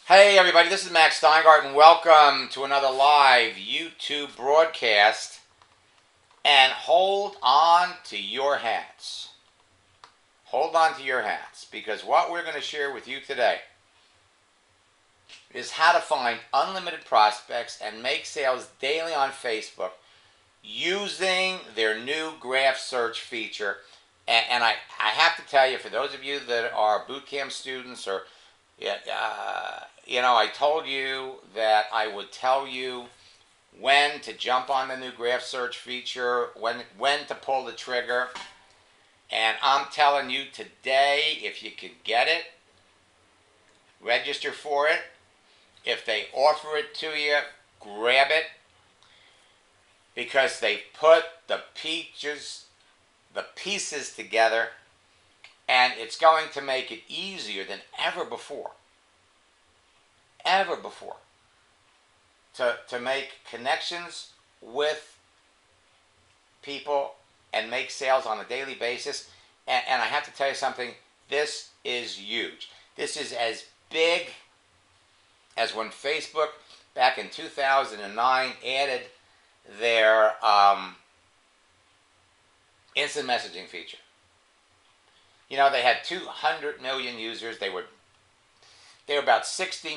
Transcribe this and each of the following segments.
Hey everybody, this is Max Steingart and welcome to another live YouTube broadcast. And hold on to your hats. Hold on to your hats, because what we're going to share with you today is how to find unlimited prospects and make sales daily on Facebook using their new graph search feature. And I have to tell you, for those of you that are bootcamp students or I told you that I would tell you when to jump on the new graph search feature, when to pull the trigger. And I'm telling you today, if you could get it, register for it. If they offer it to you, grab it, because they put the pieces together, and it's going to make it easier than ever before to make connections with people and make sales on a daily basis. And I have to tell you something, this is huge. This is as big as when Facebook back in 2009 added their instant messaging feature. You know, they had 200 million users. They were about 60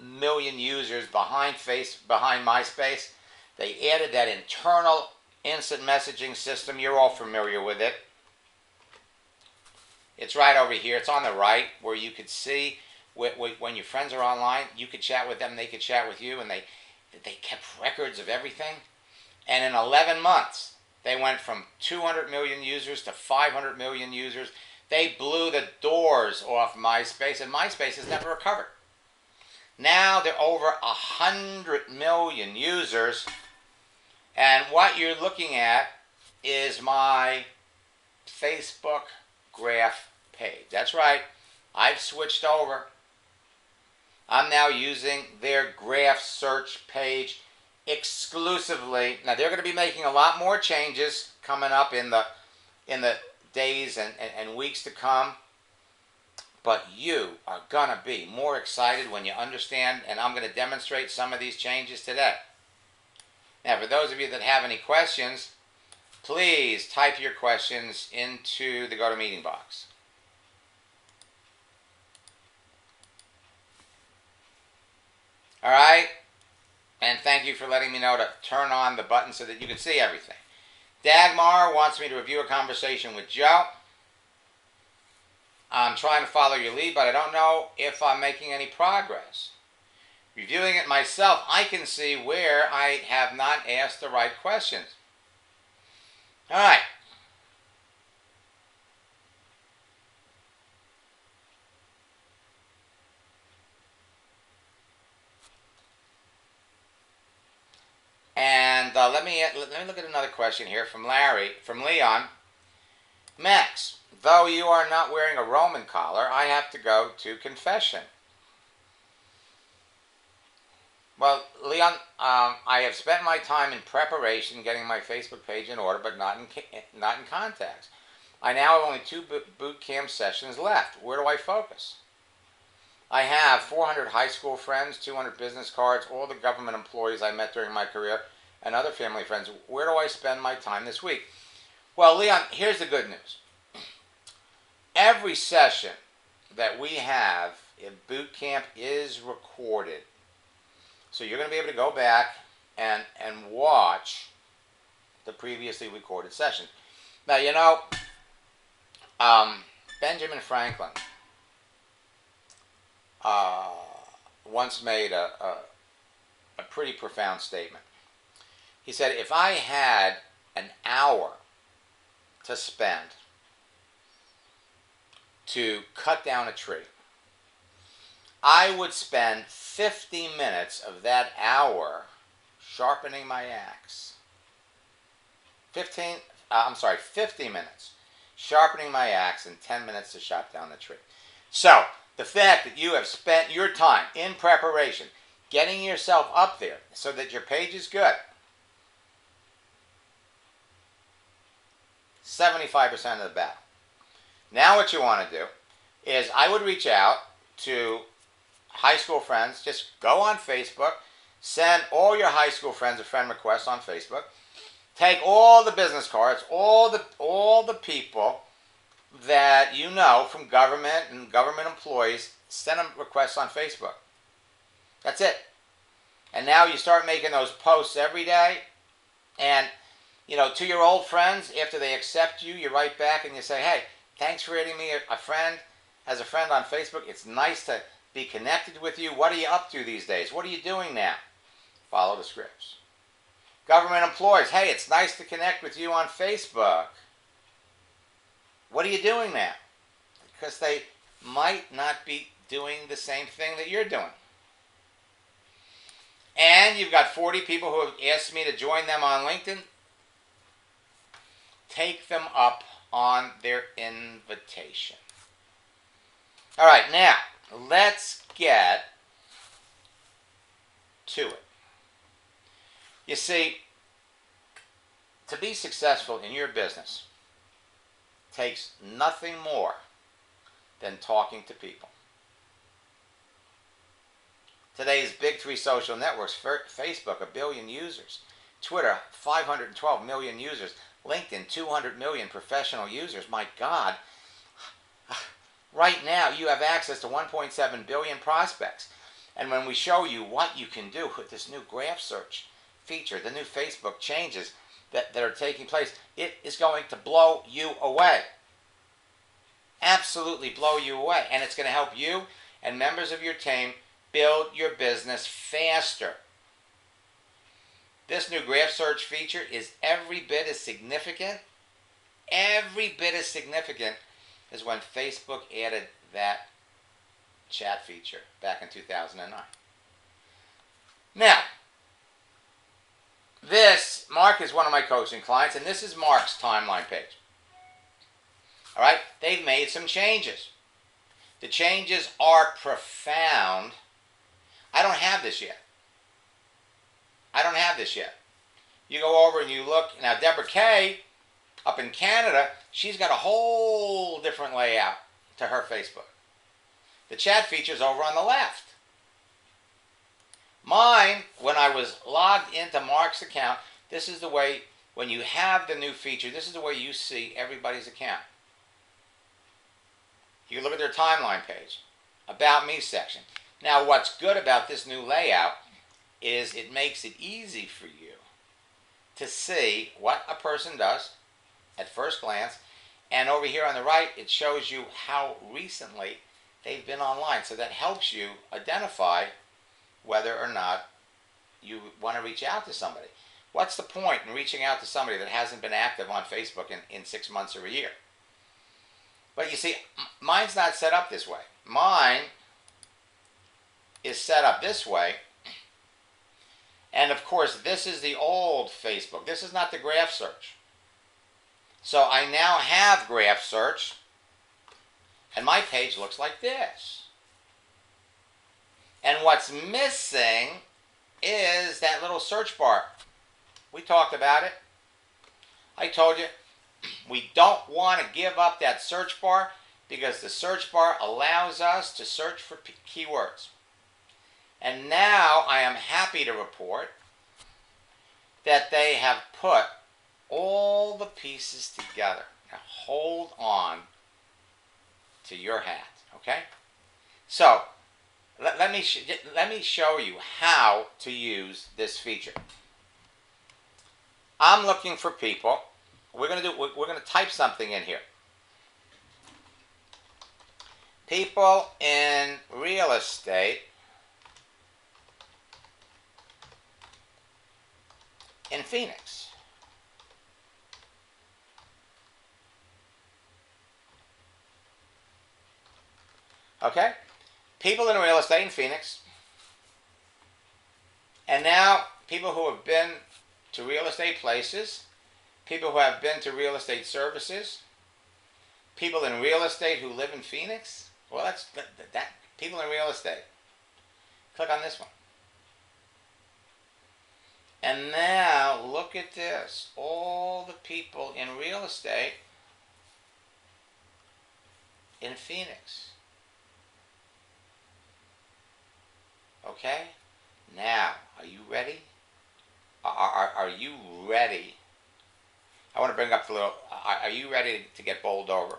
million users behind MySpace. They added that internal instant messaging system. You're all familiar with it. It's right over here. It's on the right, where you could see when your friends are online, you could chat with them, they could chat with you, and they kept records of everything. And in 11 months, they went from 200 million users to 500 million users. They blew the doors off MySpace, and MySpace has never recovered. Now they're over 100 million users, and what you're looking at is my Facebook graph page. That's right, I've switched over. I'm now using their graph search page exclusively. Now they're going to be making a lot more changes coming up in the days and weeks to come. But you are going to be more excited when you understand, and I'm going to demonstrate some of these changes today. Now, for those of you that have any questions, please type your questions into the GoToMeeting box. All right? And thank you for letting me know to turn on the button so that you can see everything. Dagmar wants me to review a conversation with Joe. I'm trying to follow your lead, but I don't know if I'm making any progress. Reviewing it myself, I can see where I have not asked the right questions. All right. And let me look at another question here from Leon. Max, though you are not wearing a Roman collar, I have to go to confession. Well, Leon, I have spent my time in preparation, getting my Facebook page in order, but not in contacts. I now have only 2 boot camp sessions left. Where do I focus? I have 400 high school friends, 200 business cards, all the government employees I met during my career, and other family friends. Where do I spend my time this week? Well, Leon, here's the good news. Every session that we have in boot camp is recorded. So you're going to be able to go back and watch the previously recorded sessions. Now, you know, Benjamin Franklin once made a pretty profound statement. He said, if I had an hour to spend to cut down a tree, I would spend 50 minutes of that hour sharpening my axe. 50 minutes sharpening my axe and 10 minutes to chop down the tree. So, the fact that you have spent your time in preparation, getting yourself up there so that your page is good, 75% of the battle. Now what you want to do is I would reach out to high school friends, just go on Facebook, send all your high school friends a friend request on Facebook. Take all the business cards, all the people that you know from government and government employees, send them requests on Facebook. That's it. And now you start making those posts every day, and to your old friends, after they accept you, you write back and you say, hey, thanks for adding me a friend as a friend on Facebook. It's nice to be connected with you. What are you up to these days? What are you doing now? Follow the scripts. Government employees, hey, it's nice to connect with you on Facebook. What are you doing now? Because they might not be doing the same thing that you're doing. And you've got 40 people who have asked me to join them on LinkedIn. Take them up on their invitation. All right, now let's get to it. You see, to be successful in your business takes nothing more than talking to people. Today's big three social networks, Facebook, 1 billion users, Twitter, 512 million users, LinkedIn, 200 million professional users. My God, right now you have access to 1.7 billion prospects. And when we show you what you can do with this new graph search feature, the new Facebook changes that are taking place, it is going to blow you away. Absolutely blow you away. And it's going to help you and members of your team build your business faster. This new graph search feature is every bit as significant as when Facebook added that chat feature back in 2009. Now, Mark is one of my coaching clients, and this is Mark's timeline page. All right, they've made some changes. The changes are profound. I don't have this yet. You go over and you look. Now, Deborah Kay, up in Canada, she's got a whole different layout to her Facebook. The chat feature's over on the left. Mine, when I was logged into Mark's account, this is the way, when you have the new feature, this is the way you see everybody's account. You can look at their timeline page, About Me section. Now, what's good about this new layout is it makes it easy for you to see what a person does at first glance. And over here on the right, it shows you how recently they've been online. So that helps you identify whether or not you want to reach out to somebody. What's the point in reaching out to somebody that hasn't been active on Facebook in 6 months or a year? But you see, mine's not set up this way. Mine is set up this way. And of course, this is the old Facebook. This is not the graph search. So I now have graph search, and my page looks like this. And what's missing is that little search bar. We talked about it. I told you, we don't want to give up that search bar because the search bar allows us to search for keywords. And now I am happy to report that they have put all the pieces together. Now hold on to your hat, okay? So let me show you how to use this feature. I'm looking for people. We're going to type something in here. People in real estate in Phoenix. Okay? People in real estate in Phoenix. And now people who have been to real estate places, people who have been to real estate services, people in real estate who live in Phoenix. Well, that's people in real estate. Click on this one. And now look at this. All the people in real estate in Phoenix. Okay? Now, are you ready? Are you ready? I want to bring up the little. Are you ready to get bowled over?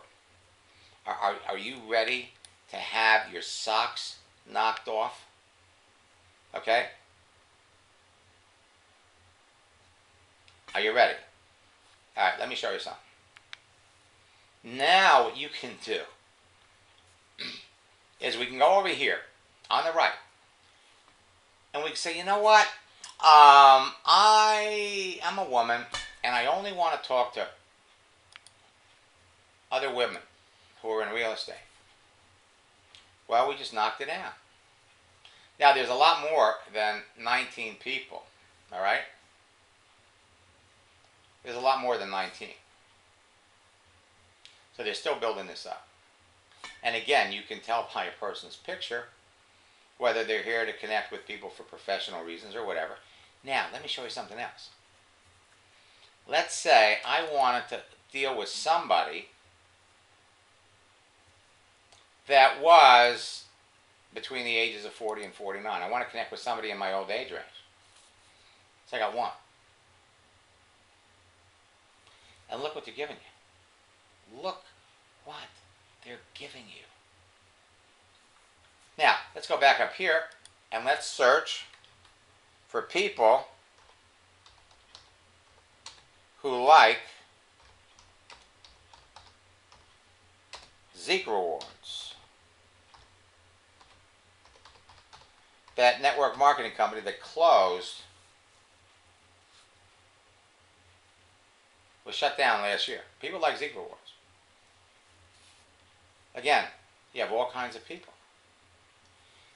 Are you ready to have your socks knocked off? Okay? Are you ready? All right, let me show you something. Now, what you can do is we can go over here on the right and we can say, you know what? I am a woman and I only want to talk to other women who are in real estate. Well, we just knocked it down. Now, there's a lot more than 19 people, all right? There's a lot more than 19. So they're still building this up. And again, you can tell by a person's picture whether they're here to connect with people for professional reasons or whatever. Now, let me show you something else. Let's say I wanted to deal with somebody that was between the ages of 40 and 49. I want to connect with somebody in my old age range. So I got one. And look what they're giving you. Look what they're giving you. Now, let's go back up here and let's search for people who like Zeke rewards. That network marketing company that closed was shut down last year. People like Zeke rewards. Again, you have all kinds of people.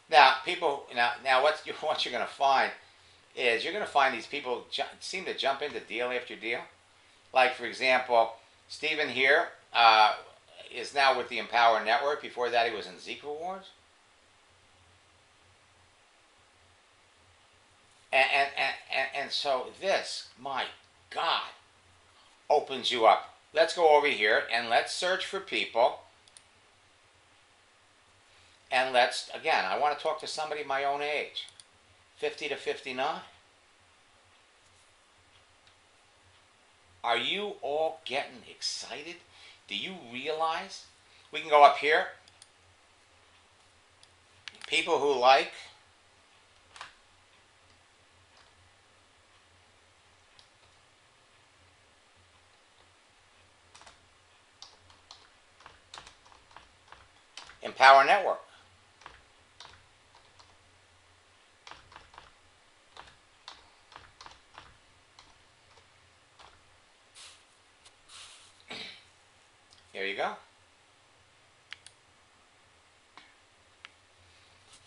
Now, what you're going to find is you're going to find these people seem to jump into deal after deal. Like, for example, Stephen here is now with the Empower Network. Before that, he was in Zeke rewards. And so this, my God, opens you up. Let's go over here and let's search for people. And let's, again, I want to talk to somebody my own age, 50 to 59. Are you all getting excited? Do you realize? We can go up here. People who like Empower Network. Here you go.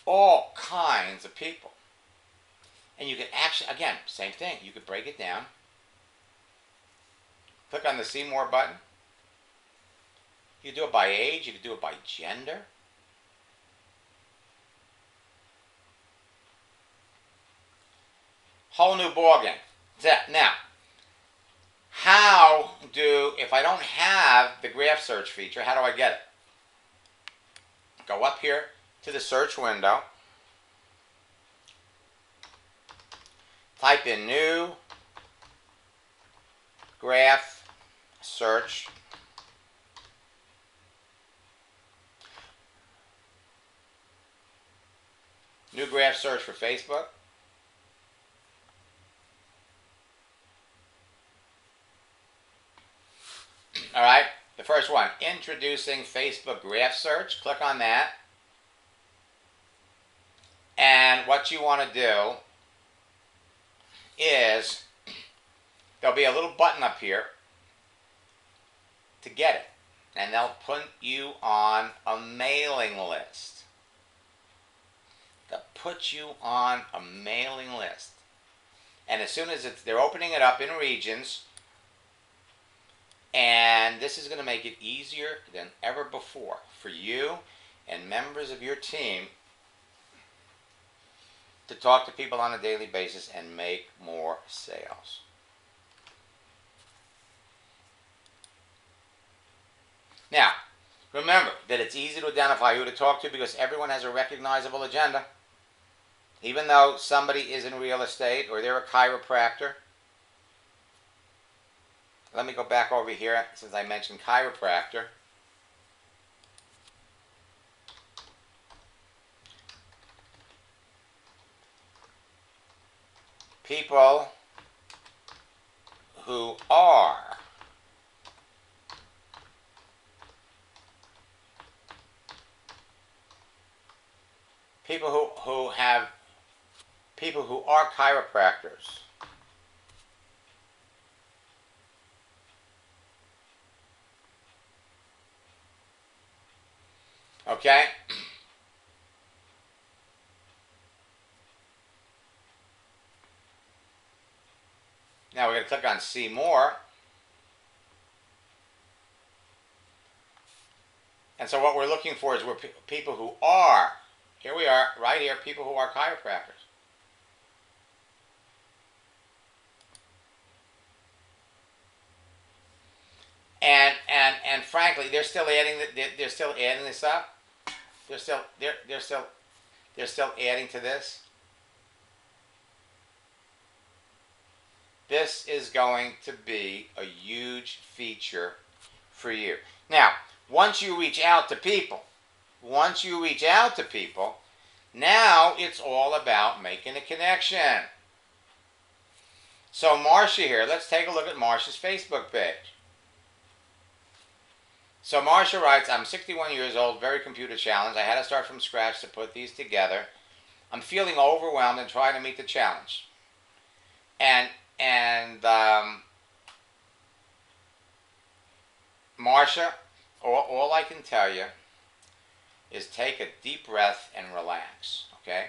All kinds of people. And you can actually, again, same thing. You could break it down. Click on the See More button. You can do it by age. You can do it by gender. Whole new ballgame. Now, if I don't have the graph search feature, how do I get it? Go up here to the search window. Type in new graph search. New graph search for Facebook. All right, the first one, introducing Facebook graph search. Click on that. And what you want to do is there'll be a little button up here to get it. And they'll put you on a mailing list. They'll put you on a mailing list. And as soon as they're opening it up in regions, and this is going to make it easier than ever before for you and members of your team to talk to people on a daily basis and make more sales. Now, remember that it's easy to identify who to talk to because everyone has a recognizable agenda. Even though somebody is in real estate or they're a chiropractor. Let me go back over here since I mentioned chiropractor. People who are people who are chiropractors. Okay? Now we're going to click on see more. And so what we're looking for is people who are, here we are, right here, people who are chiropractors. And frankly, they're still adding this up. They're still adding to this. This is going to be a huge feature for you. Now, once you reach out to people, now it's all about making a connection. So Marcia here, let's take a look at Marcia's Facebook page. So Marcia writes, I'm 61 years old, very computer challenged. I had to start from scratch to put these together. I'm feeling overwhelmed and trying to meet the challenge. And Marcia, all I can tell you is take a deep breath and relax, okay?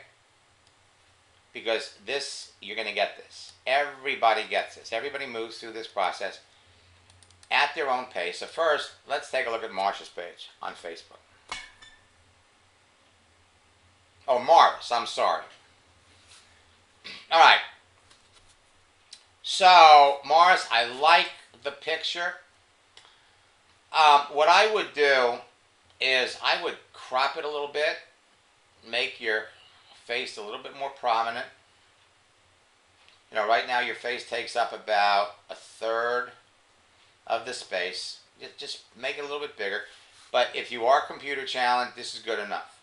Because this, you're going to get this. Everybody gets this. Everybody moves through this process at their own pace. So first, let's take a look at Marcia's page on Facebook. Oh, Morris, I'm sorry. All right. So, Morris, I like the picture. What I would do is I would crop it a little bit, make your face a little bit more prominent. You know, right now your face takes up about a third of the space. Just make it a little bit bigger. But if you are computer challenged, this is good enough.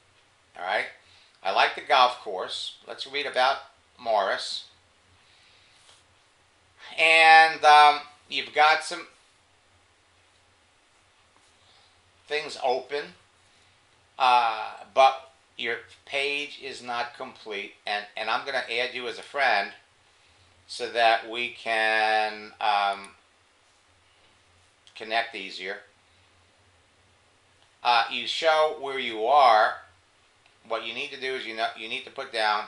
All right? I like the golf course. Let's read about Morris. And you've got some things open, but your page is not complete. And I'm going to add you as a friend so that we can connect easier. You show where you are. What you need to do is you need to put down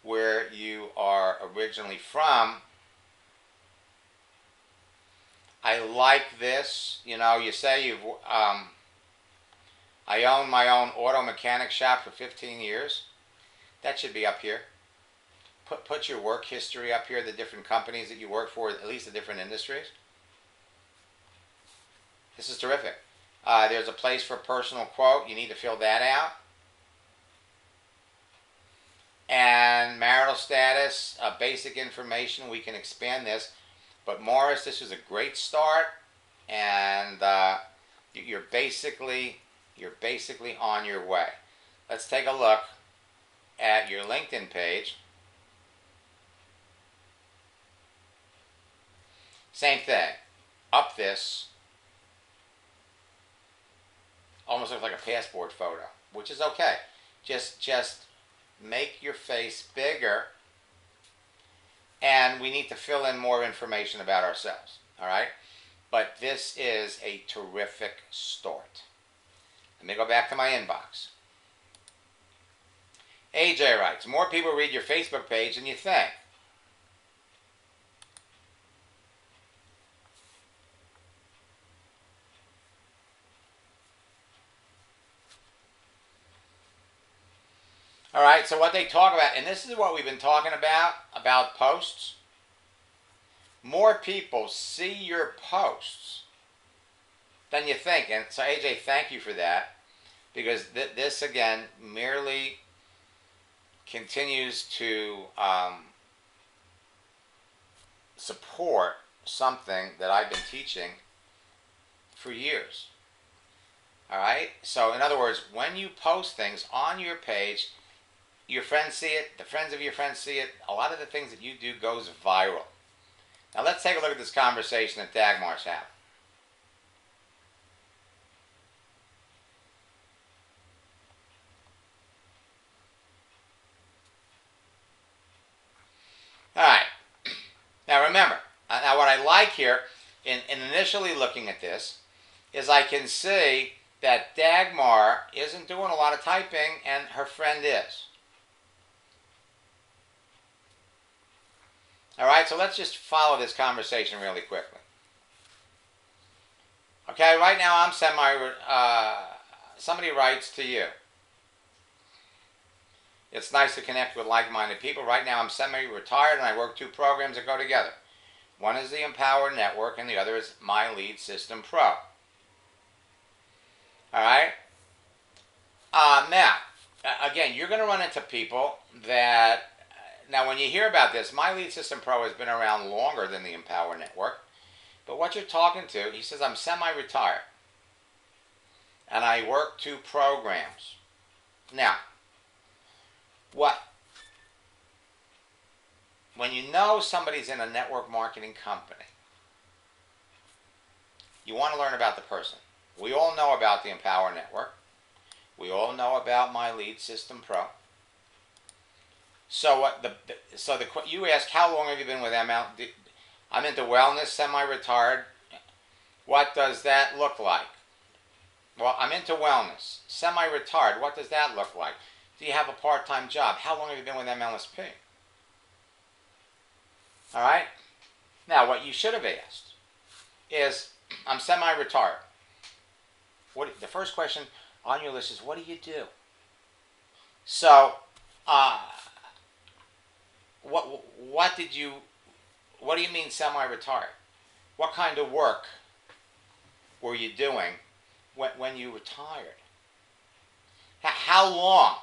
where you are originally from. I like this. You know, you say you've I own my own auto mechanic shop for 15 years. That should be up here. Put your work history up here, the different companies that you work for, at least the different industries. This is terrific. There's a place for a personal quote. You need to fill that out. And marital status, basic information. We can expand this. But Morris, this is a great start. And you're basically on your way. Let's take a look at your LinkedIn page. Same thing. Up this. Almost looks like a passport photo, which is okay. Just make your face bigger, and we need to fill in more information about ourselves, all right? But this is a terrific start. Let me go back to my inbox. AJ writes, more people read your Facebook page than you think. All right, so what they talk about, and this is what we've been talking about posts. More people see your posts than you think. And so, AJ, thank you for that. Because this, again, merely continues to support something that I've been teaching for years. All right? So in other words, when you post things on your page, your friends see it, the friends of your friends see it, a lot of the things that you do goes viral. Now let's take a look at this conversation that Dagmar's having. All right. Now remember, now what I like here, in initially looking at this, is I can see that Dagmar isn't doing a lot of typing and her friend is. All right, so let's just follow this conversation really quickly. Okay, right now I'm somebody writes to you. It's nice to connect with like-minded people. Right now I'm semi-retired and I work 2 programs that go together. One is the Empower Network and the other is My Lead System Pro. Alright? Now, again, you're going to run into people that... Now, when you hear about this, My Lead System Pro has been around longer than the Empower Network. But what you're talking to, he says, I'm semi-retired. And I work 2 programs. Now, when you know somebody's in a network marketing company, you want to learn about the person. We all know about the Empower Network. We all know about My Lead System Pro. So you ask, how long have you been with ML? I'm into wellness, semi-retired. What does that look like? Well, I'm into wellness, semi-retired. What does that look like? Do you have a part-time job? How long have you been with MLSP? All right? Now, what you should have asked is, I'm semi-retired. The first question on your list is, what do you do? So, what do you mean semi-retired? What kind of work were you doing when you retired? How long?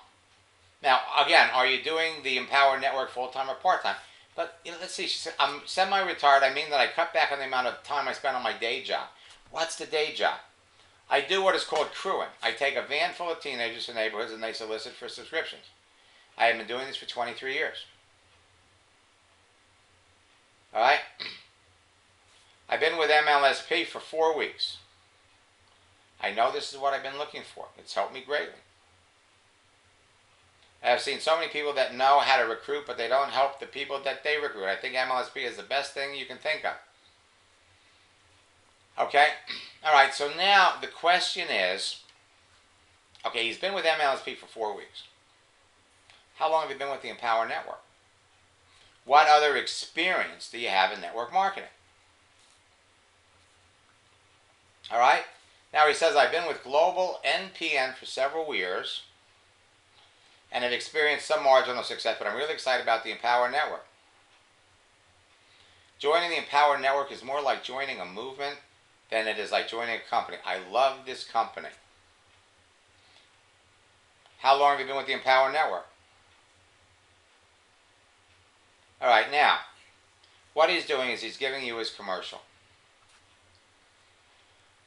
Now, again, are you doing the Empower Network full-time or part-time? But let's see, she said, I'm semi-retired. I mean that I cut back on the amount of time I spend on my day job. What's the day job? I do what is called crewing. I take a van full of teenagers to neighborhoods and they solicit for subscriptions. I have been doing this for 23 years. All right? I've been with MLSP for 4 weeks. I know this is what I've been looking for. It's helped me greatly. I've seen so many people that know how to recruit, but they don't help the people that they recruit. I think MLSP is the best thing you can think of. Okay? All right, so now the question is, okay, he's been with MLSP for 4 weeks. How long have you been with the Empower Network? What other experience do you have in network marketing? All right? Now he says, I've been with Global NPN for several years and have experienced some marginal success, but I'm really excited about the Empower Network. Joining the Empower Network is more like joining a movement than it is like joining a company. I love this company. How long have you been with the Empower Network? All right, now, what he's doing is he's giving you his commercial.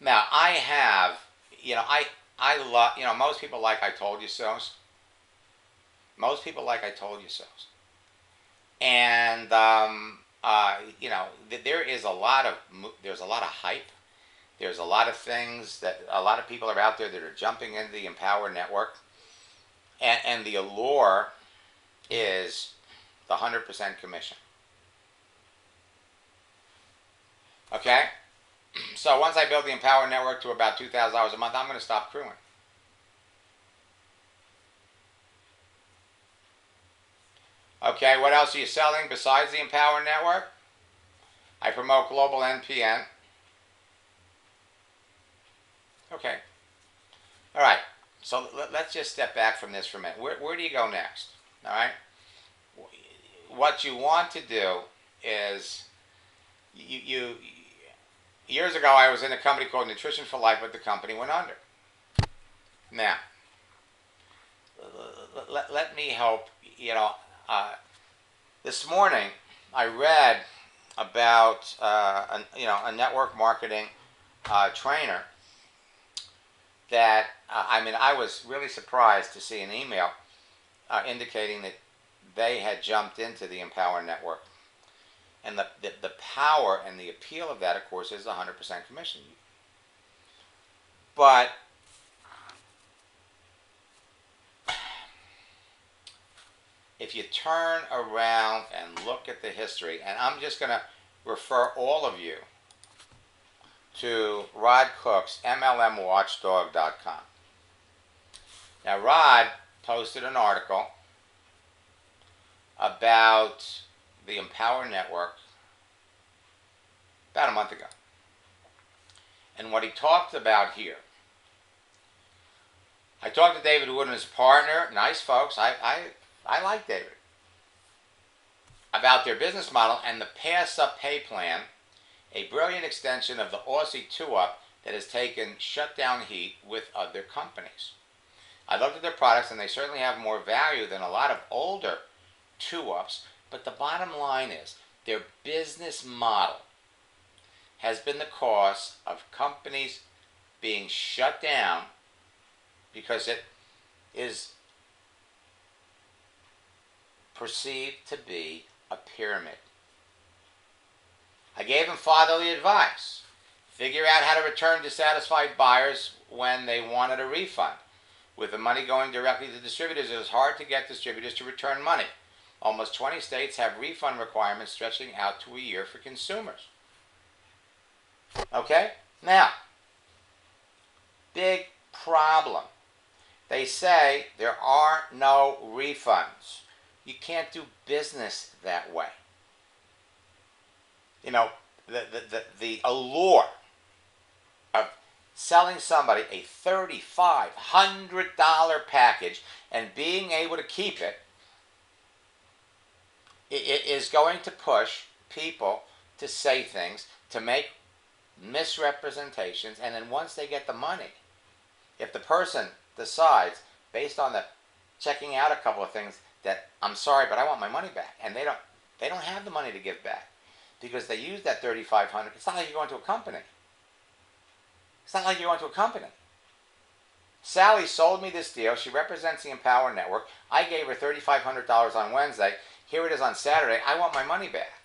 Now, I have, I love, most people like I told you so's. Most people like I told you so's. And, there is there's a lot of hype. There's a lot of things that a lot of people are out there that are jumping into the Empower Network. And the allure is the 100% commission. Okay? So once I build the Empower Network to about $2,000 a month, I'm going to stop crewing. Okay, what else are you selling besides the Empower Network? I promote Global NPN. Okay. All right. So let's just step back from this for a minute. Where do you go next? All right. What you want to do is, years ago I was in a company called Nutrition for Life, but the company went under. Now, let me help. you know, this morning I read about a network marketing trainer that I mean, I was really surprised to see an email indicating that they had jumped into the Empower Network. And the power and the appeal of that, of course, is 100% commission. But if you turn around and look at the history, and I'm just going to refer all of you to Rod Cook's MLMWatchdog.com. Now, Rod posted an article about the Empower Network about a month ago. And what he talked about here, I talked to David Wood and his partner, nice folks, I like David, about their business model and the Pass Up Pay Plan, a brilliant extension of the Aussie 2-Up that has taken shutdown heat with other companies. I looked at their products and they certainly have more value than a lot of older 2-Ups, but the bottom line is their business model has been the cause of companies being shut down because it is perceived to be a pyramid. I gave him fatherly advice. Figure out how to return dissatisfied buyers when they wanted a refund. With the money going directly to distributors, it is hard to get distributors to return money. Almost 20 states have refund requirements stretching out to a year for consumers. Okay? Now, big problem. They say there are no refunds. You can't do business that way. You know, the allure of selling somebody a $3,500 package and being able to keep it, it is going to push people to say things, to make misrepresentations, and then once they get the money, if the person decides, based on the checking out a couple of things, that I'm sorry, but I want my money back, and they don't have the money to give back because they use that $3,500. It's not like you're going to a company. It's not like you're going to a company. Sally sold me this deal. She represents the Empower Network. I gave her $3,500 on Wednesday. Here it is on Saturday. I want my money back.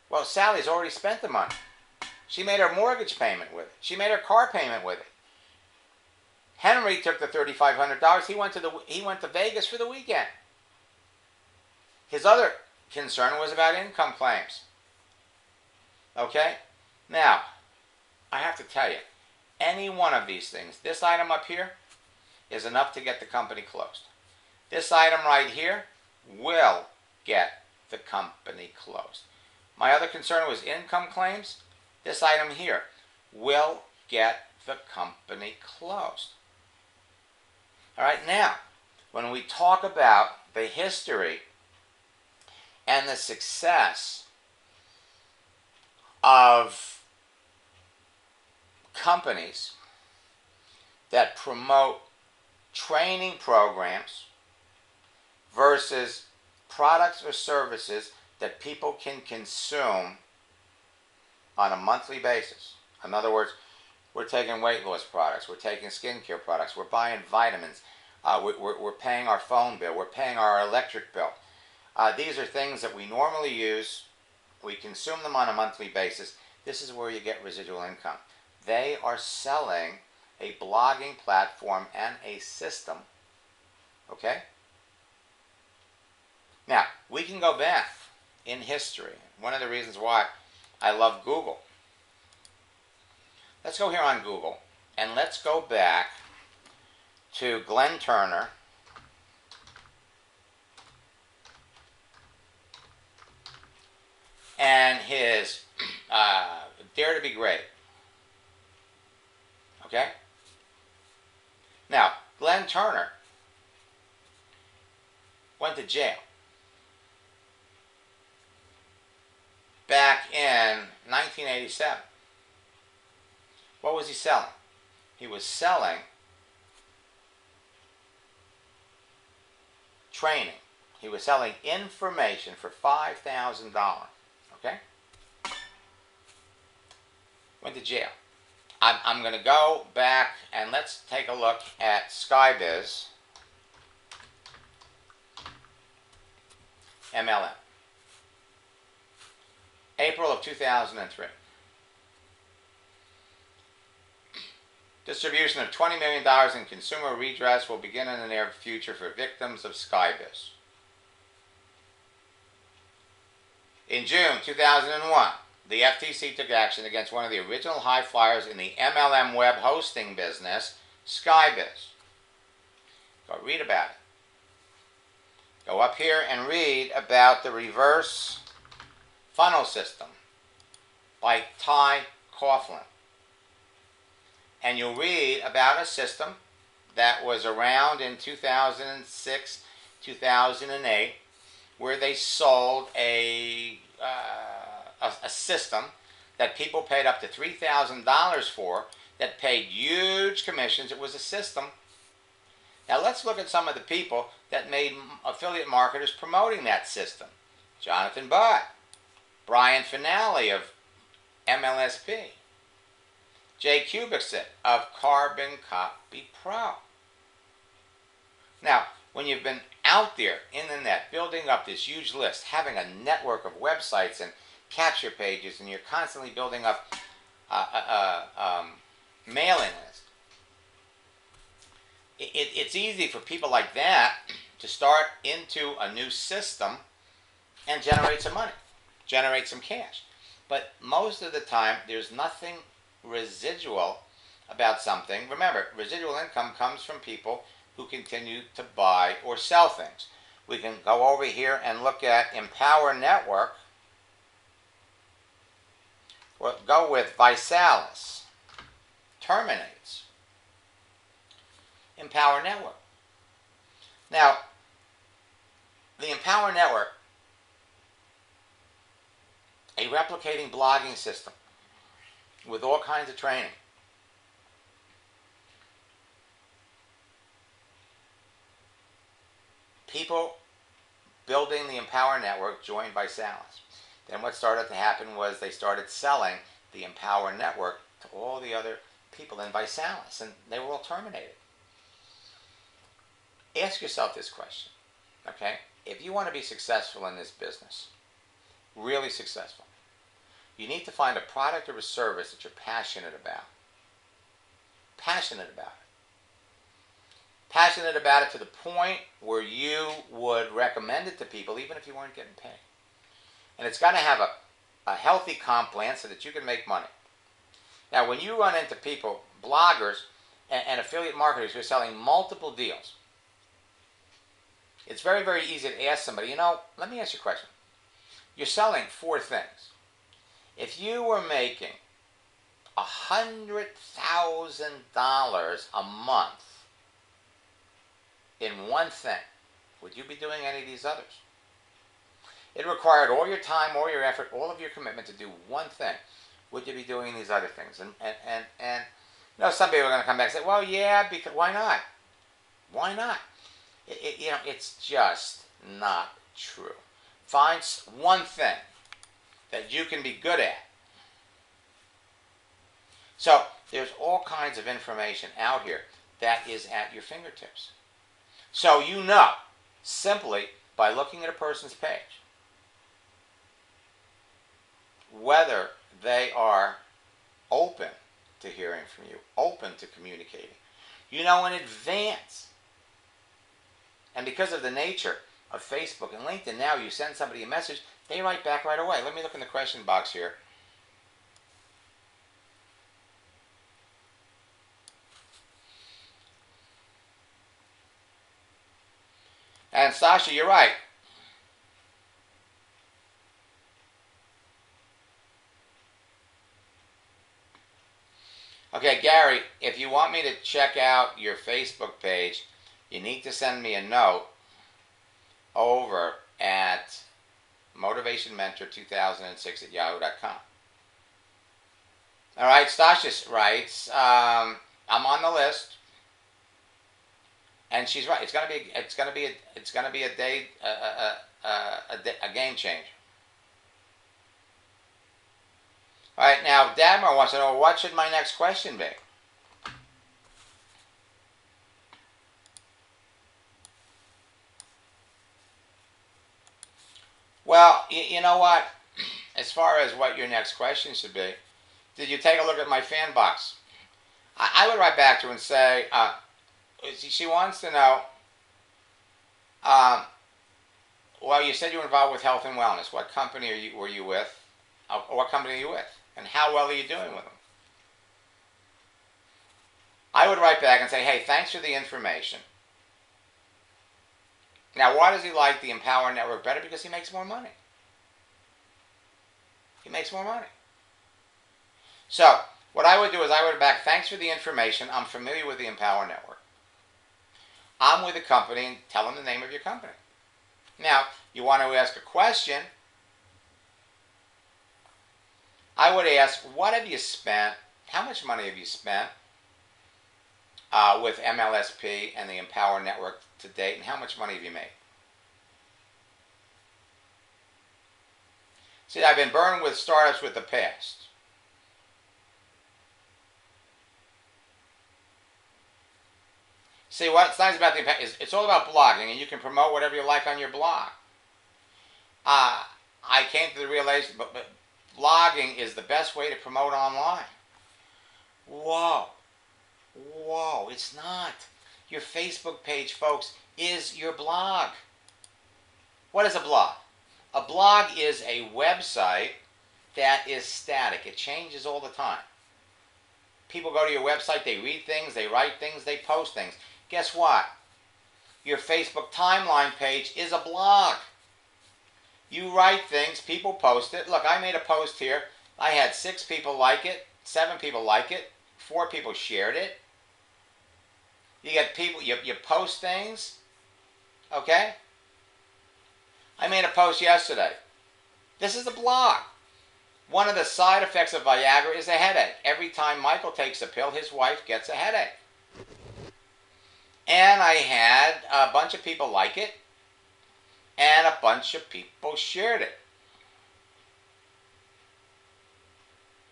Well, Sally's already spent the money. She made her mortgage payment with it. She made her car payment with it. Henry took the $3,500. He went to Vegas for the weekend. His other concern was about income claims. Okay? Now, I have to tell you, any one of these things, this item up here is enough to get the company closed. This item right here will get the company closed. My other concern was income claims. This item here will get the company closed. All right, now, when we talk about the history and the success of companies that promote training programs versus products or services that people can consume on a monthly basis. In other words, we're taking weight loss products, we're taking skincare products, we're buying vitamins, we're paying our phone bill, we're paying our electric bill. These are things that we normally use. We consume them on a monthly basis. This is where you get residual income. They are selling a blogging platform and a system. Okay? Now, we can go back in history. One of the reasons why I love Google. Let's go here on Google and let's go back to Glenn Turner and his Dare to be Great. Okay? Now, Glenn Turner went to jail back in 1987. What was he selling? He was selling training. He was selling information for $5,000. Okay? Went to jail. I'm going to go back and let's take a look at SkyBiz MLM. April of 2003. Distribution of $20 million in consumer redress will begin in the near future for victims of SkyBiz. In June 2001, the FTC took action against one of the original high flyers in the MLM web hosting business, SkyBiz. Go read about it. Go up here and read about the reverse funnel system by Ty Coughlin. And you'll read about a system that was around in 2006, 2008, where they sold a system that people paid up to $3,000 for, that paid huge commissions. It was a system. Now let's look at some of the people that made affiliate marketers promoting that system. Jonathan Butt, Brian Finale of MLSP, Jay Kubicsit of Carbon Copy Pro. Now, when you've been out there in the net building up this huge list, having a network of websites and capture pages, and you're constantly building up a mailing list, it's easy for people like that to start into a new system and generate some money, generate some cash. But most of the time, there's nothing residual about something. Remember, residual income comes from people who continue to buy or sell things. We can go over here and look at Empower Network. Well, go with Visalis. Terminates. Empower Network. Now, the Empower Network, a replicating blogging system with all kinds of training. People building the Empower Network joined Visalis. Then what started to happen was they started selling the Empower Network to all the other people in Visalis, and they were all terminated. Ask yourself this question, okay? If you want to be successful in this business, really successful, you need to find a product or a service that you're passionate about. Passionate about it. Passionate about it to the point where you would recommend it to people even if you weren't getting paid. And it's got to have a healthy comp plan so that you can make money. Now, when you run into people, bloggers and affiliate marketers who are selling multiple deals, it's very, very easy to ask somebody, let me ask you a question. You're selling 4 things. If you were making $100,000 a month in one thing, would you be doing any of these others? It required all your time, all your effort, all of your commitment to do one thing. Would you be doing these other things? And some people are going to come back and say, well, yeah, because why not? Why not? It's just not true. Find one thing that you can be good at. So there's all kinds of information out here that is at your fingertips. So simply by looking at a person's page, whether they are open to hearing from you, open to communicating. In advance. And because of the nature of Facebook and LinkedIn, now you send somebody a message, they write back right away. Let me look in the question box here. And Sasha, you're right. Okay, Gary, if you want me to check out your Facebook page, you need to send me a note over at motivationmentor2006@yahoo.com. All right, Stasha writes, I'm on the list. And she's right. It's gonna be a day a game changer. All right, now Dagmar wants to know, what should my next question be? Well, you know what? As far as what your next question should be, did you take a look at my fan box? I would write back to her and say, she wants to know, um, well, you said you were involved with health and wellness. What company were you with? What company are you with? And how well are you doing with them? I would write back and say, hey, thanks for the information. Now, why does he like the Empower Network better? Because he makes more money. He makes more money. So, what I would do is I would back, thanks for the information. I'm familiar with the Empower Network. I'm with the company, and tell them the name of your company. Now, you want to ask a question. I would ask, what have you spent? How much money have you spent with MLSP and the Empower Network to date, and how much money have you made? See, I've been burned with startups with the past. See, what's nice about the Empower is it's all about blogging, and you can promote whatever you like on your blog. I came to the realization, but blogging is the best way to promote online. Whoa. Whoa, it's not. Your Facebook page, folks, is your blog. What is a blog? A blog is a website that is static. It changes all the time. People go to your website, they read things, they write things, they post things. Guess what? Your Facebook timeline page is a blog. You write things, people post it. Look, I made a post here. I had 6 people like it, 7 people like it, 4 people shared it. You get people, you post things, okay? I made a post yesterday. This is a blog. One of the side effects of Viagra is a headache. Every time Michael takes a pill, his wife gets a headache. And I had a bunch of people like it, and a bunch of people shared it.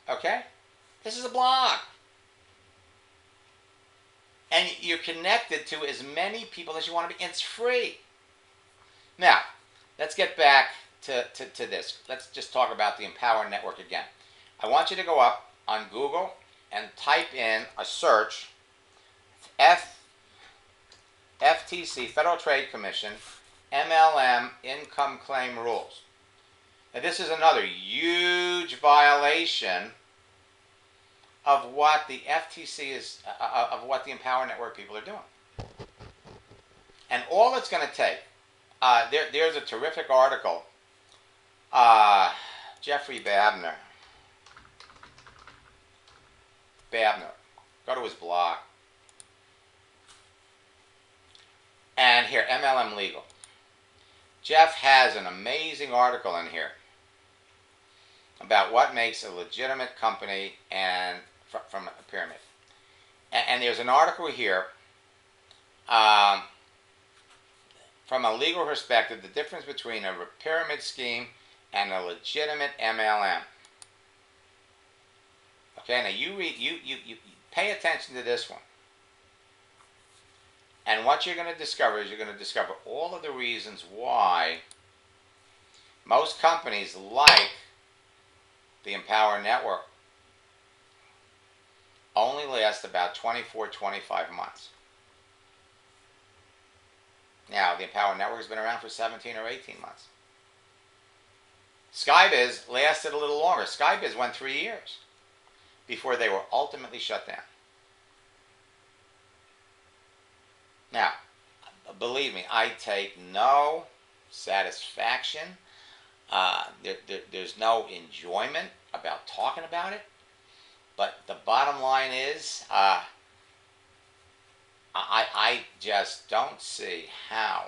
Okay? This is a blog. And you're connected to as many people as you want to be. And it's free. Now, let's get back to this. Let's just talk about the Empower Network again. I want you to go up on Google and type in a search, FTC, Federal Trade Commission, MLM Income Claim Rules. Now, this is another huge violation of what the FTC is, of what the Empower Network people are doing. And all it's going to take, there's a terrific article, Jeffrey Babner, go to his blog. And here, MLM Legal. Jeff has an amazing article in here about what makes a legitimate company and from a pyramid. And there's an article here from a legal perspective, the difference between a pyramid scheme and a legitimate MLM. Okay, now you pay attention to this one. And what you're going to discover is you're going to discover all of the reasons why most companies like the Empower Network only last about 24, 25 months. Now, the Empower Network has been around for 17 or 18 months. Skybiz lasted a little longer. Skybiz went 3 years before they were ultimately shut down. Now, believe me, I take no satisfaction. There's no enjoyment about talking about it. But the bottom line is, I just don't see how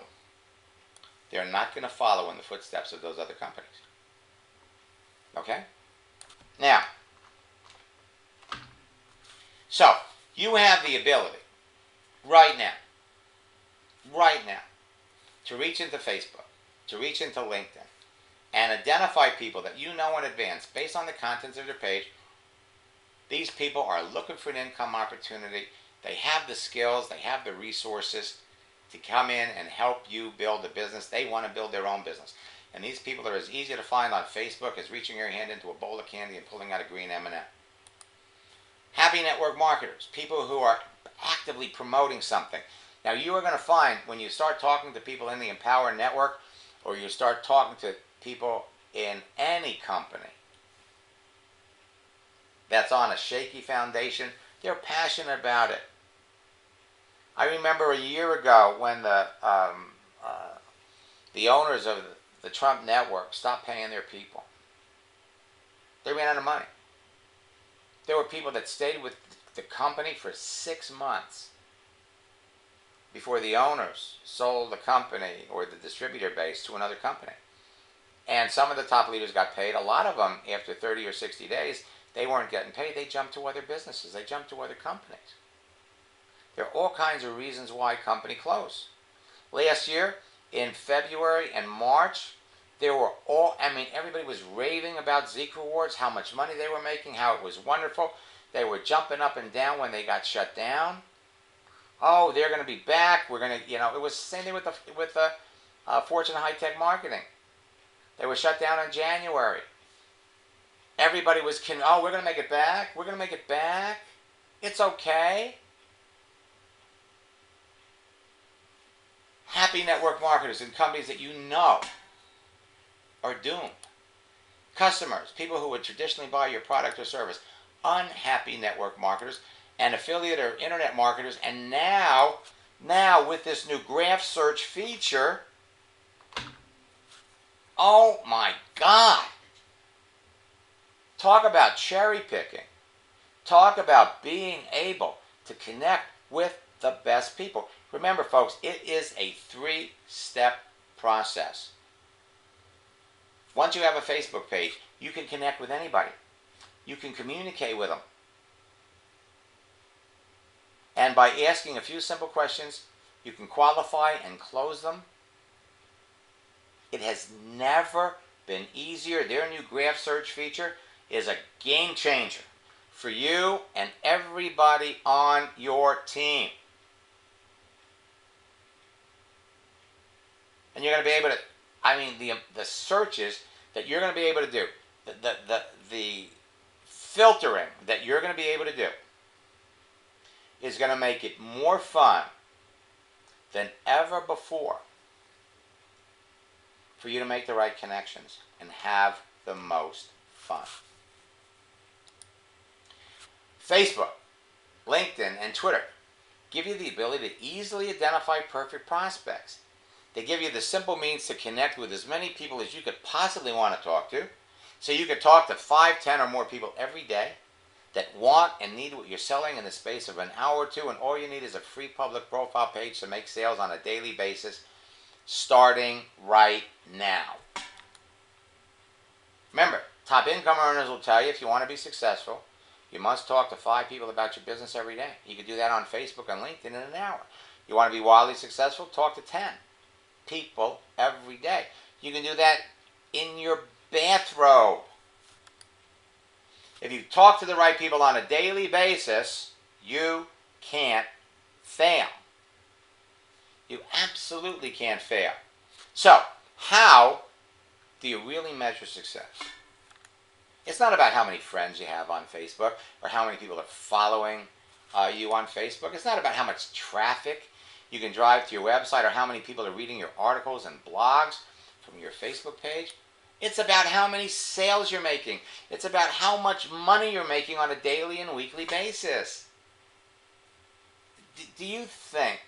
they're not going to follow in the footsteps of those other companies. Okay? Now, so you have the ability right now right now to reach into Facebook, to reach into LinkedIn, and identify people that you know in advance based on the contents of their page. These people are looking for an income opportunity. They have the skills, they have the resources to come in and help you build a business. They want to build their own business. And these people are as easy to find on Facebook as reaching your hand into a bowl of candy and pulling out a green M&M. Happy network marketers, people who are actively promoting something. Now you are going to find when you start talking to people in the Empower Network, or you start talking to people in any company that's on a shaky foundation, they're passionate about it. I remember a year ago when the owners of the Trump network stopped paying their people. They ran out of money. There were people that stayed with the company for 6 months before the owners sold the company or the distributor base to another company. And some of the top leaders got paid. A lot of them, after 30 or 60 days, they weren't getting paid. They jumped to other businesses. They jumped to other companies. There are all kinds of reasons why company closed. Last year, in February and March, there were everybody was raving about Zeke Rewards, how much money they were making, how it was wonderful. They were jumping up and down when they got shut down. Oh, they're going to be back. We're going to, it was the same thing with Fortune High Tech Marketing. They were shut down in January. Everybody was, we're going to make it back. We're going to make it back. It's okay. Happy network marketers in companies that you know are doomed. Customers, people who would traditionally buy your product or service. Unhappy network marketers and affiliate or internet marketers. And now with this new graph search feature, oh my God. Talk about cherry picking. Talk about being able to connect with the best people. Remember, folks, it is a 3-step process. Once you have a Facebook page, you can connect with anybody. You can communicate with them. And by asking a few simple questions, you can qualify and close them. It has never been easier. Their new graph search feature is a game changer for you and everybody on your team. And you're going to be able to, the searches that you're going to be able to do, the filtering that you're going to be able to do is going to make it more fun than ever before for you to make the right connections and have the most fun. Facebook, LinkedIn, and Twitter give you the ability to easily identify perfect prospects. They give you the simple means to connect with as many people as you could possibly want to talk to. So you could talk to 5, 10, or more people every day that want and need what you're selling in the space of an hour or two, and all you need is a free public profile page to make sales on a daily basis, starting right now. Remember, top income earners will tell you if you want to be successful, you must talk to 5 people about your business every day. You can do that on Facebook and LinkedIn in an hour. You want to be wildly successful? Talk to 10 people every day. You can do that in your bathrobe. If you talk to the right people on a daily basis, you can't fail. You absolutely can't fail. So, how do you really measure success? It's not about how many friends you have on Facebook or how many people are following you on Facebook. It's not about how much traffic you can drive to your website or how many people are reading your articles and blogs from your Facebook page. It's about how many sales you're making. It's about how much money you're making on a daily and weekly basis. Do you think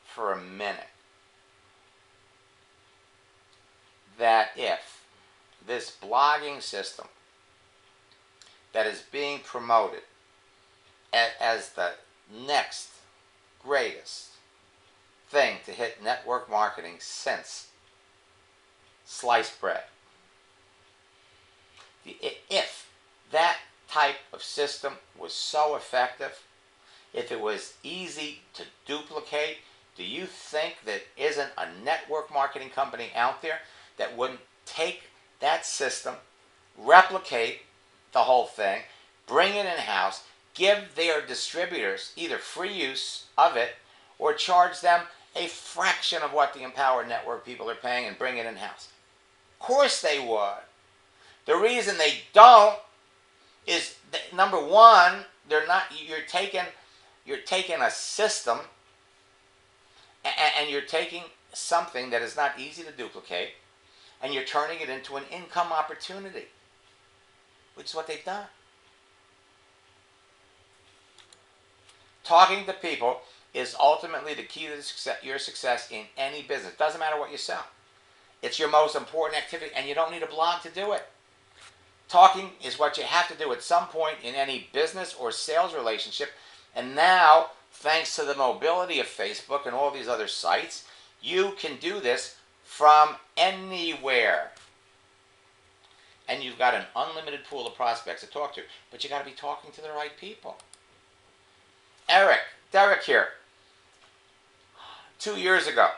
for a minute that if this blogging system that is being promoted as the next greatest thing to hit network marketing since sliced bread, if that type of system was so effective, if it was easy to duplicate, Do you think that isn't a network marketing company out there that wouldn't take that system, replicate the whole thing, bring it in-house, give their distributors either free use of it or charge them a fraction of what the Empowered Network people are paying and bring it in-house? Of course they would. The reason they don't is that, number one, they're not. You're taking a system and you're taking something that is not easy to duplicate and you're turning it into an income opportunity, which is what they've done. Talking to people is ultimately the key to your success in any business. Doesn't matter what you sell. It's your most important activity, and you don't need a blog to do it. Talking is what you have to do at some point in any business or sales relationship. And now, thanks to the mobility of Facebook and all these other sites, you can do this from anywhere. And you've got an unlimited pool of prospects to talk to. But you got to be talking to the right people. Derek here. 2 years ago,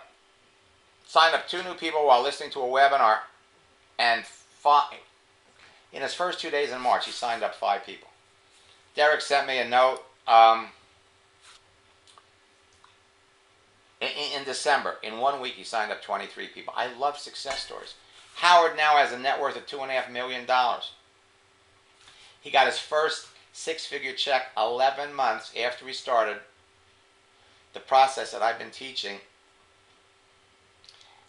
signed up 2 new people while listening to a webinar, and in his first 2 days in March, he signed up 5 people. Derek sent me a note in December. In 1 week, he signed up 23 people. I love success stories. Howard now has a net worth of $2.5 million. He got his first 6-figure check 11 months after we started the process that I've been teaching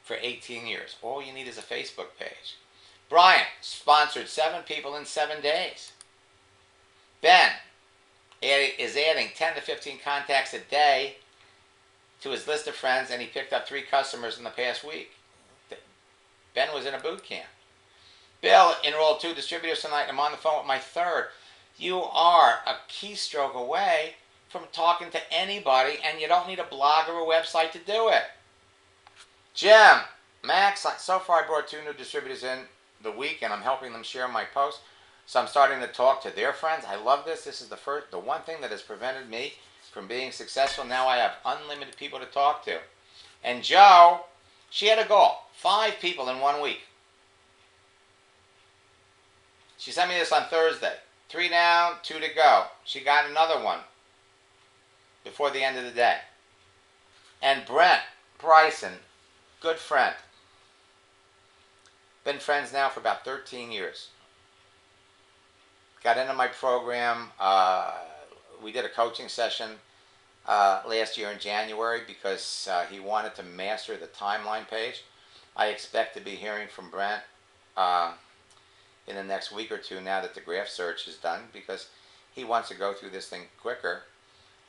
for 18 years. All you need is a Facebook page. Brian sponsored 7 people in 7 days. Ben is adding 10 to 15 contacts a day to his list of friends, and he picked up 3 customers in the past week. Ben was in a boot camp. Bill enrolled 2 distributors tonight. I'm on the phone with my 3rd. You are a keystroke away from talking to anybody, and you don't need a blog or a website to do it. Jim, Max, so far I brought 2 new distributors in the week, and I'm helping them share my posts. So I'm starting to talk to their friends. I love this. This is the one thing that has prevented me from being successful. Now I have unlimited people to talk to. And Joe, she had a goal. 5 people in 1 week. She sent me this on Thursday. 3 down, 2 to go. She got another one before the end of the day. And Brent Bryson, good friend. Been friends now for about 13 years. Got into my program. We did a coaching session last year in January because he wanted to master the timeline page. I expect to be hearing from Brent in the next week or 2 now that the graph search is done, because he wants to go through this thing quicker.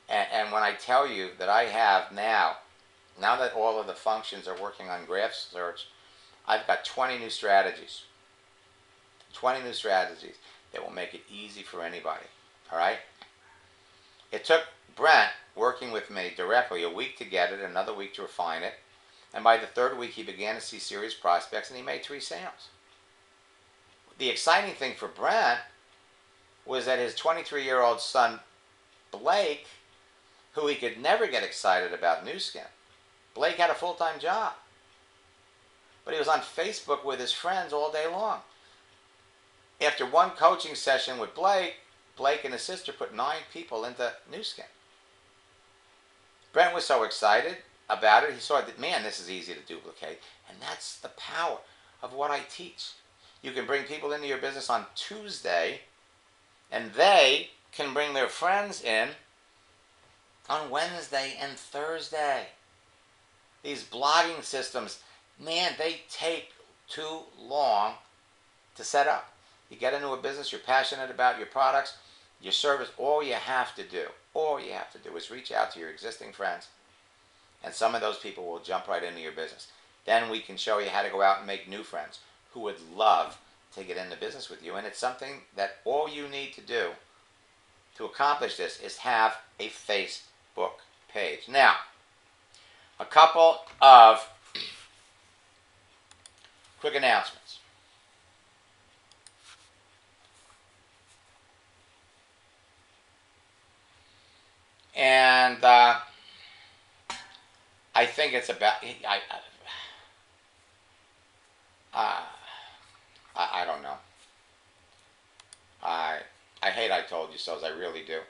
And when I tell you that I have now that all of the functions are working on graph search, I've got 20 new strategies. 20 new strategies that will make it easy for anybody. All right? It took Brent working with me directly a week to get it, another week to refine it. And by the 3rd week, he began to see serious prospects, and he made 3 sales. The exciting thing for Brent was that his 23-year-old son, Blake, who he could never get excited about Nu Skin. Blake had a full-time job. But he was on Facebook with his friends all day long. After 1 coaching session with Blake and his sister put 9 people into Nu Skin. Brent was so excited about it, he saw that, man, this is easy to duplicate. And that's the power of what I teach. You can bring people into your business on Tuesday, and they can bring their friends in on Wednesday and Thursday. These blogging systems, man, they take too long to set up. You get into a business, you're passionate about your products, your service. All you have to do is reach out to your existing friends, and some of those people will jump right into your business. Then we can show you how to go out and make new friends who would love to get into business with you. And it's something that all you need to do to accomplish this is have a Facebook page. Now, a couple of quick announcements. And I I think it's about uh, I don't know. I I hate I told you so's. I really do.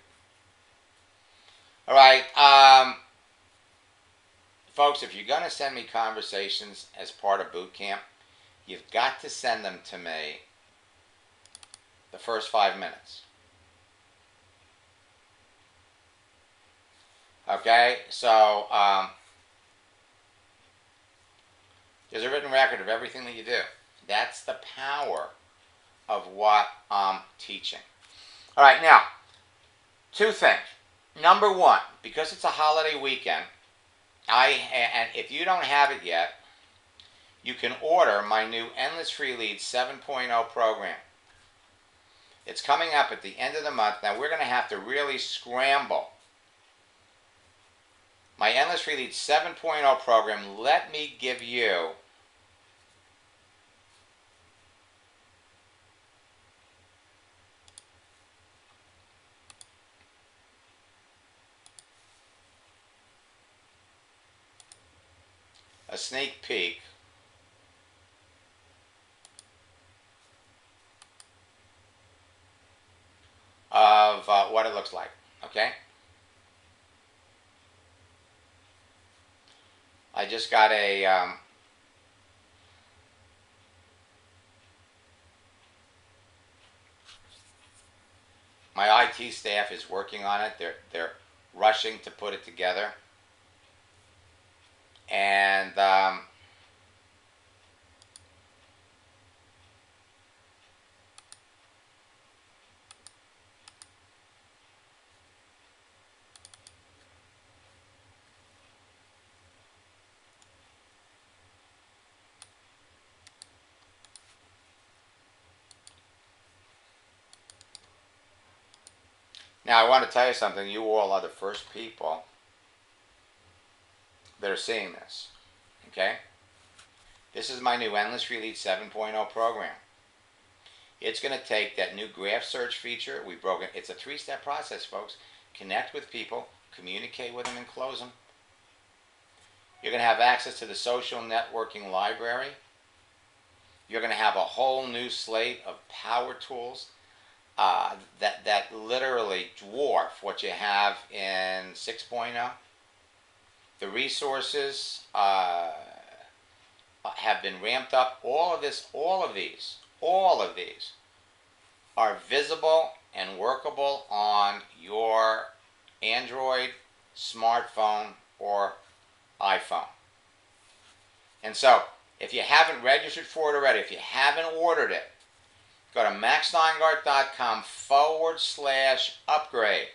All right, folks. If you're gonna send me conversations as part of boot camp, you've got to send them to me the first 5 minutes. Okay, so there's a written record of everything that you do. That's the power of what I'm teaching. All right, now, two things. Number one, because it's a holiday weekend, and if you don't have it yet, you can order my new Endless Free Leads 7.0 program. It's coming up at the end of the month. Now, we're going to have to really scramble. My Endless Free Leads 7.0 program, let me give you a sneak peek of what it looks like. Okay? I just got my IT staff is working on it. They're rushing to put it together, and now I want to tell you something. You all are the first people that are seeing this. Okay? This is my new Endless Free Leads 7.0 program. It's going to take that new graph search feature. We broke it. It's a 3-step process, folks. Connect with people, communicate with them, and close them. You're going to have access to the social networking library. You're going to have a whole new slate of power tools that literally dwarf what you have in 6.0. The resources have been ramped up. All of these are visible and workable on your Android, smartphone, or iPhone. And so, if you haven't registered for it already, if you haven't ordered it, go to maxsteingart.com/upgrade.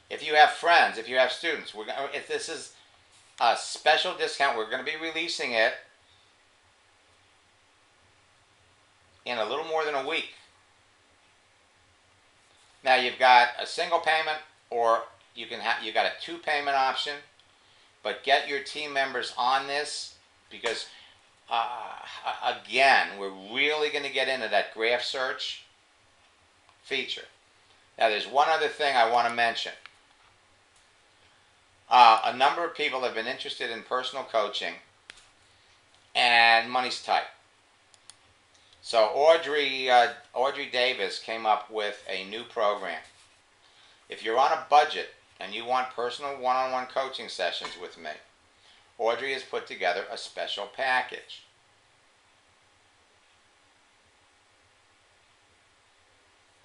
If you have friends, if you have students, if this is a special discount, we're going to be releasing it in a little more than a week. Now you've got a single payment, or you've got a 2-payment option, but get your team members on this because again, we're really going to get into that graph search feature. Now there's one other thing I want to mention. A number of people have been interested in personal coaching, and money's tight. So Audrey Davis came up with a new program. If you're on a budget and you want personal one-on-one coaching sessions with me, Audrey has put together a special package.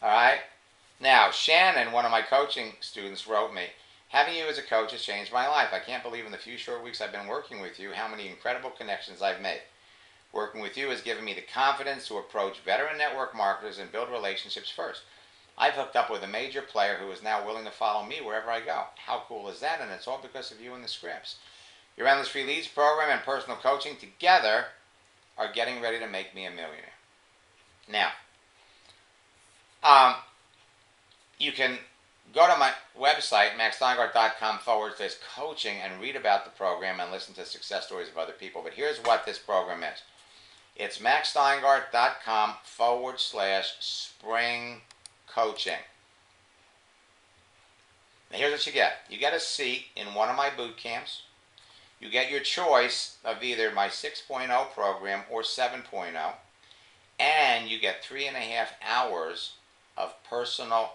All right? Now, Shannon, one of my coaching students, wrote me, "Having you as a coach has changed my life. I can't believe in the few short weeks I've been working with you how many incredible connections I've made. Working with you has given me the confidence to approach veteran network marketers and build relationships first. I've hooked up with a major player who is now willing to follow me wherever I go. How cool is that? And it's all because of you and the scripts. Your Endless Free Leads program and personal coaching together are getting ready to make me a millionaire." Now, you can go to my website, maxsteingart.com/coaching, and read about the program and listen to success stories of other people. But here's what this program is. It's maxsteingart.com/spring coaching. Now here's what you get. You get a seat in one of my boot camps. You get your choice of either my 6.0 program or 7.0. And you get 3.5 hours of personal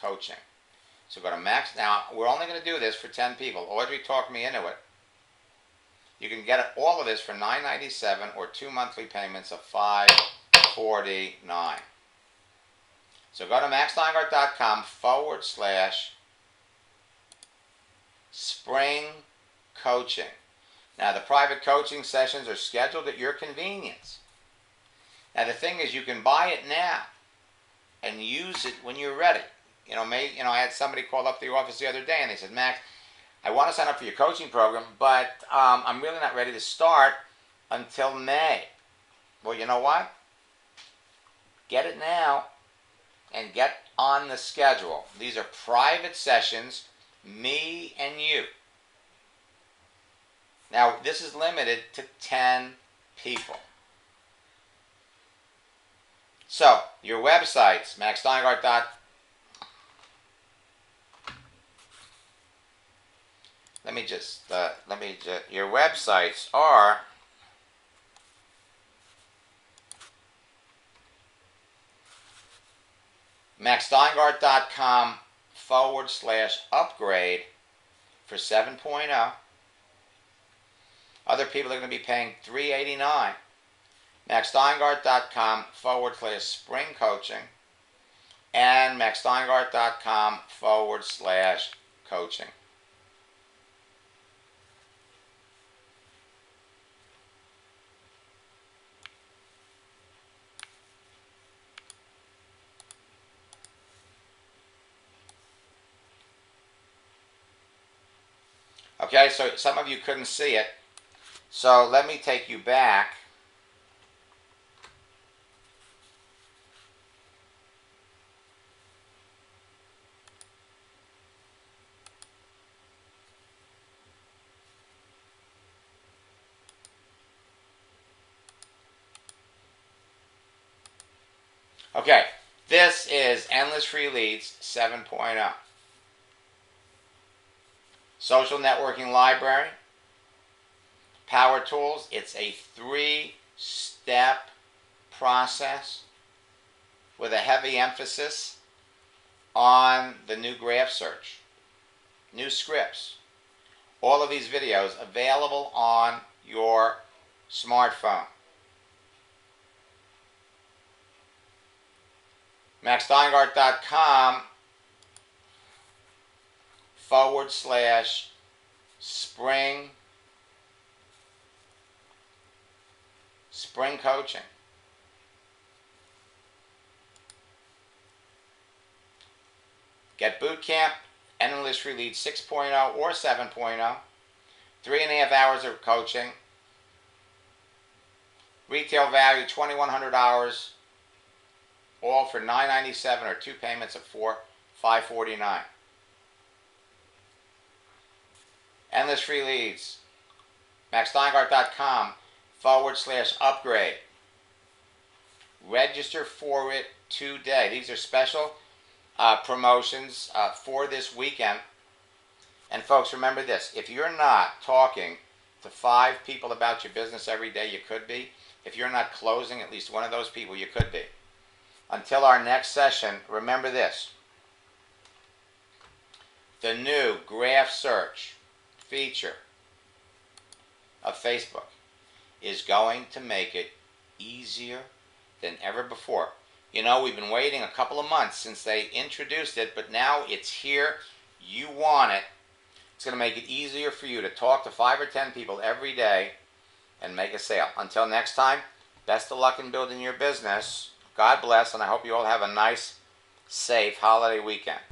coaching. So go to Max. Now, we're only going to do this for 10 people. Audrey talked me into it. You can get all of this for $9.97 or 2 monthly payments of $549. So go to maxsteingart.com/spring coaching. Now, the private coaching sessions are scheduled at your convenience. Now, the thing is, you can buy it now and use it when you're ready. I had somebody call up the office the other day and they said, Max, I want to sign up for your coaching program, but I'm really not ready to start until May. Well, you know what? Get it now and get on the schedule. These are private sessions, me and you. Now, this is limited to 10 people. So, your websites, maxsteingart.com. Your websites are maxsteingart.com/upgrade for 7.0. Other people are going to be paying $389. maxsteingart.com/spring coaching and maxsteingart.com/coaching. Okay, so some of you couldn't see it. So let me take you back. Okay, this is Endless Free Leads 7.0. Social Networking Library, Power Tools. It's a 3-step process with a heavy emphasis on the new graph search, new scripts. All of these videos available on your smartphone. maxsteingart.com/spring coaching. Get boot camp, Endless Free Leads 6.0 or 7.0. 3.5 hours of coaching. Retail value $2,100. All for $997 or 2 payments of $549. Endless Free Leads. maxsteingart.com/upgrade. Register for it today. These are special promotions for this weekend. And folks, remember this. If you're not talking to 5 people about your business every day, you could be. If you're not closing at least one of those people, you could be. Until our next session, remember this. The new graph search feature of Facebook is going to make it easier than ever before. You know, we've been waiting a couple of months since they introduced it, but now it's here. You want it. It's going to make it easier for you to talk to 5 or 10 people every day and make a sale. Until next time, best of luck in building your business. God bless, and I hope you all have a nice, safe holiday weekend.